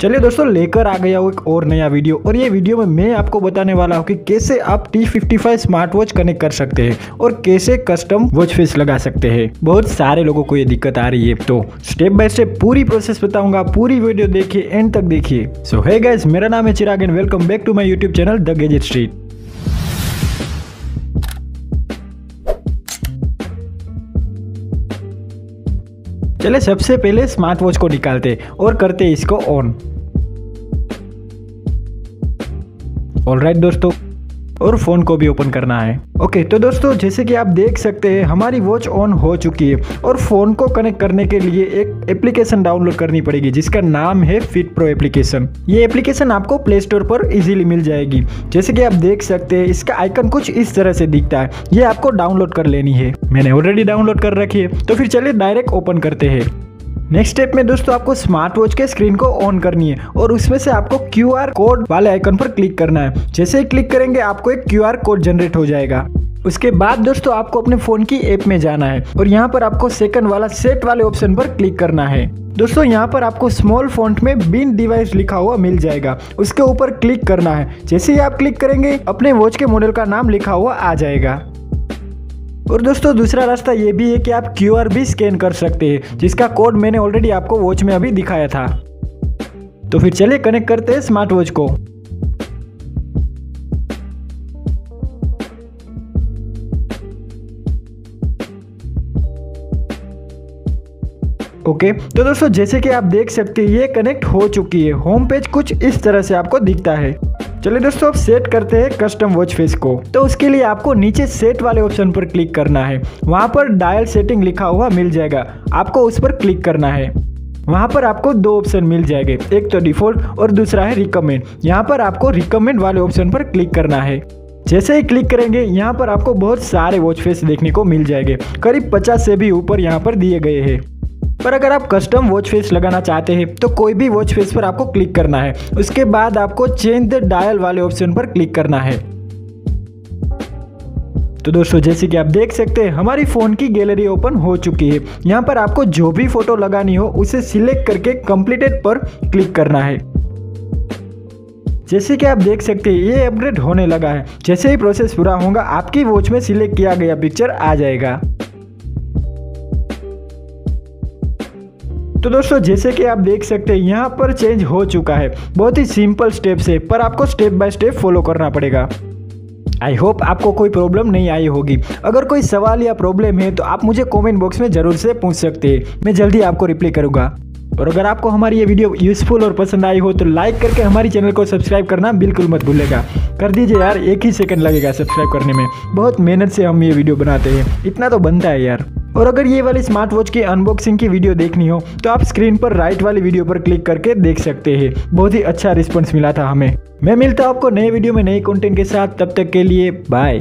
चलिए दोस्तों, लेकर आ गया हूँ एक और नया वीडियो। और ये वीडियो में मैं आपको बताने वाला हूँ कि कैसे आप T55 स्मार्ट वॉच कनेक्ट कर सकते हैं और कैसे कस्टम वॉच फेस लगा सकते हैं। बहुत सारे लोगों को ये दिक्कत आ रही है, तो स्टेप बाय स्टेप पूरी प्रोसेस बताऊंगा। पूरी वीडियो देखिए, एंड तक देखिए। सो हे गाइस, मेरा नाम है Chirag and welcome back to my YouTube channel the gadget street. चले सबसे पहले स्मार्ट वॉच को निकालते और करते इसको ऑन। ऑलराइट दोस्तों, और फोन को भी ओपन करना है। ओके, तो दोस्तों जैसे कि आप देख सकते हैं हमारी वॉच ऑन हो चुकी है और फोन को कनेक्ट करने के लिए एक एप्लीकेशन डाउनलोड करनी पड़ेगी जिसका नाम है फिट प्रो एप्लीकेशन। ये एप्लीकेशन आपको प्ले स्टोर पर इजीली मिल जाएगी। जैसे कि आप देख सकते हैं इसका आइकन कुछ इस तरह से दिखता है। ये आपको डाउनलोड कर लेनी है। मैंने ऑलरेडी डाउनलोड कर रखी है, तो फिर चलिए डायरेक्ट ओपन करते हैं। नेक्स्ट स्टेप में दोस्तों आपको स्मार्ट वॉच के स्क्रीन को ऑन करनी है और उसमें से आपको QR कोड वाले आइकन पर क्लिक करना है। जैसे ही क्लिक करेंगे आपको एक QR कोड जनरेट हो जाएगा। उसके बाद दोस्तों आपको अपने फोन की ऐप में जाना है और यहाँ पर आपको सेकंड वाला सेट वाले ऑप्शन पर क्लिक करना है। दोस्तों यहाँ पर आपको स्मॉल फॉन्ट में बिन डिवाइस लिखा हुआ मिल जाएगा, उसके ऊपर क्लिक करना है। जैसे ही आप क्लिक करेंगे अपने वॉच के मॉडल का नाम लिखा हुआ आ जाएगा। और दोस्तों दूसरा रास्ता ये भी है कि आप QR भी स्कैन कर सकते हैं, जिसका कोड मैंने ऑलरेडी आपको वॉच में अभी दिखाया था। तो फिर चलिए कनेक्ट करते हैं स्मार्ट वॉच को। ओके, तो दोस्तों जैसे कि आप देख सकते हैं ये कनेक्ट हो चुकी है। होम पेज कुछ इस तरह से आपको दिखता है। चलिए दोस्तों अब सेट करते हैं कस्टम वॉच फेस को। तो उसके लिए आपको नीचे सेट वाले ऑप्शन पर क्लिक करना है। वहां पर डायल सेटिंग लिखा हुआ मिल जाएगा, आपको उस पर क्लिक करना है। वहां पर आपको दो ऑप्शन मिल जाएंगे, एक तो डिफॉल्ट और दूसरा है रिकमेंड। यहाँ पर आपको रिकमेंड वाले ऑप्शन पर क्लिक करना है। जैसे ही क्लिक करेंगे यहाँ पर आपको बहुत सारे वॉच फेस देखने को मिल जाएंगे, करीब 50 से भी ऊपर यहाँ पर दिए गए हैं। पर अगर आप कस्टम वॉच फेस लगाना चाहते हैं तो कोई भी वॉच फेस पर आपको क्लिक करना है। उसके बाद आपको चेंज द डायल वाले ऑप्शन पर क्लिक करना है। तो दोस्तों जैसे कि आप देख सकते हैं हमारी फोन की गैलरी ओपन हो चुकी है। यहाँ पर आपको जो भी फोटो लगानी हो उसे सिलेक्ट करके कंप्लीटेड पर क्लिक करना है। जैसे कि आप देख सकते हैं ये अपग्रेड होने लगा है। जैसे ही प्रोसेस पूरा होगा आपकी वॉच में सिलेक्ट किया गया पिक्चर आ जाएगा। तो दोस्तों जैसे कि आप देख सकते हैं यहाँ पर चेंज हो चुका है। बहुत ही सिंपल स्टेप से, पर आपको स्टेप बाय स्टेप फॉलो करना पड़ेगा। आई होप आपको कोई प्रॉब्लम नहीं आई होगी। अगर कोई सवाल या प्रॉब्लम है तो आप मुझे कमेंट बॉक्स में जरूर से पूछ सकते हैं, मैं जल्दी आपको रिप्लाई करूंगा। और अगर आपको हमारी ये वीडियो यूजफुल और पसंद आई हो तो लाइक करके हमारी चैनल को सब्सक्राइब करना बिल्कुल मत भूलेगा। कर दीजिए यार, एक ही सेकंड लगेगा सब्सक्राइब करने में। बहुत मेहनत से हम ये वीडियो बनाते हैं, इतना तो बनता है यार। और अगर ये वाली स्मार्ट वॉच की अनबॉक्सिंग की वीडियो देखनी हो तो आप स्क्रीन पर राइट वाली वीडियो पर क्लिक करके देख सकते हैं। बहुत ही अच्छा रिस्पॉन्स मिला था हमें। मैं मिलता हूं आपको नए वीडियो में नए कंटेंट के साथ, तब तक के लिए बाय।